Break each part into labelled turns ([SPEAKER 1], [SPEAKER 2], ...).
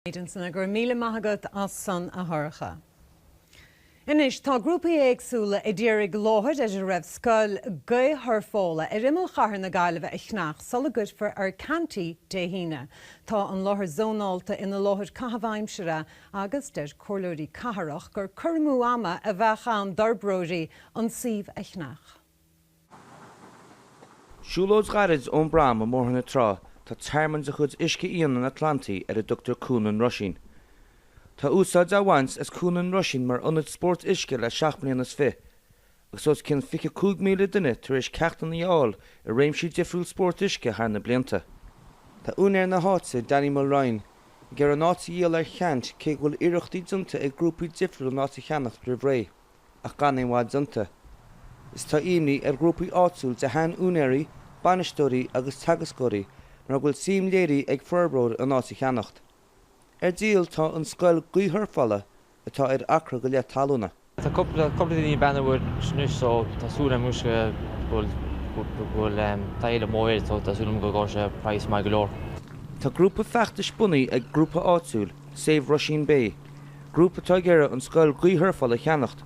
[SPEAKER 1] Sanna gur míle maithagad as san a thorcha. Inis tá grúpaí éagsúla i ddíreach láthid a raibh scoil go thurfóla i rimeal chathair na Gaillimhe i Chnach sulla gcuid ar cantaí de híine. Tá an láthair zónálta ina láthid cathbhaimsire agus deir comhlúirí catharach gur curmú ama a bheitchan darbróirí an suíomh a Chnach.
[SPEAKER 2] Siúlóid gairid ón bram a mórthanna trá tá tearmann de chud uisce Ionad Atlantaí ar a Dr. Chuan Rusheen. Tá úsáid a bhaint as Chuan Rusheen mar Ionad Spóirt Uisce le 7 mbliana fí. Agus os cinn 25 míle duine tar éis ceachtain díol a réimsí difriúil Spóirt Uisce thar na blianta. Tá únair na háitsa Danny Mulrine gur an áta díol ar caint cé bhfuil iirechtaí dunta ag grúpaí difriúil náta cheannacht le bhré ach gan é bhád dunta. Is tá imní ar grúpaí áitiúil de hen únairí, banistóirí agus tagascóirí mar bhfuil sim léirí ag forbród an náta cheannacht. Díol tá an scoil gaothurfala atá ar acra go leith talúna.
[SPEAKER 3] Tá coppla daoine beanna snús ó tásúla muisce bhfuil taile móir tásúlam go gáise breis mai go leor.
[SPEAKER 2] Tá grúpa feachta spunaí ag grúpa áitiúil, save Rusheen Bay. Grúpa tá ghearra an scoil gaothurfala cheannacht,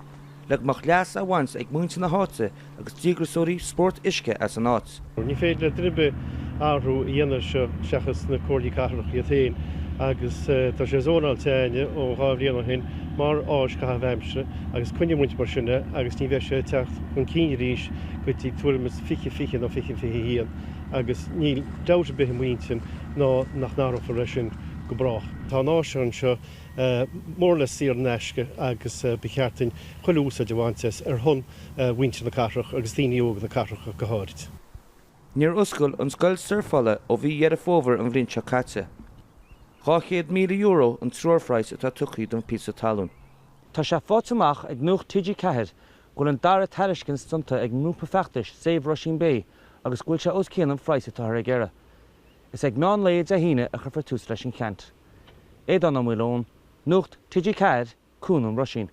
[SPEAKER 2] le mach leas a bhaint ag muinte na háite agus dígrasóirí Spóirt Uisce as an áit.
[SPEAKER 4] Ní féidir le dribbe áhrú dhéanamh seo seachas na Cllr Cathal Ó Conchúir agus tá sé zónáltaine ó ghabhríonna hin mar áis cathbhaimsire agus cuine muinte mar sinne agus ní bheith sé teacht chun cíne ríis go dtí tuairemas fiche nó fiche hían agus níl dabhta bith muintin ná nach nára for sin go brach. Tá náisiún seo mór le sír neisce agus becheartain chuilúsa de bhaintes ar thun muinte na cathraach agus daoine óga na cathracha go háirit.
[SPEAKER 2] Níor oscail an scoil surfala ó bhí dhearh fómhar an bhliain seo caite. €200,000 an trúrfrais atá tuchaí don písa talún.
[SPEAKER 3] Tá sé fátamach ag Nuacht TG4 ghfuil an dara tairiscin stunta ag núpa feachtais save Rusheen Bay agus gúil se os céanam frais atá ar ghearra. Is ag meán léad a híine a chur tús leis an caint. Éad an amhuilón, Nuacht TG4, Chuan Rusheen.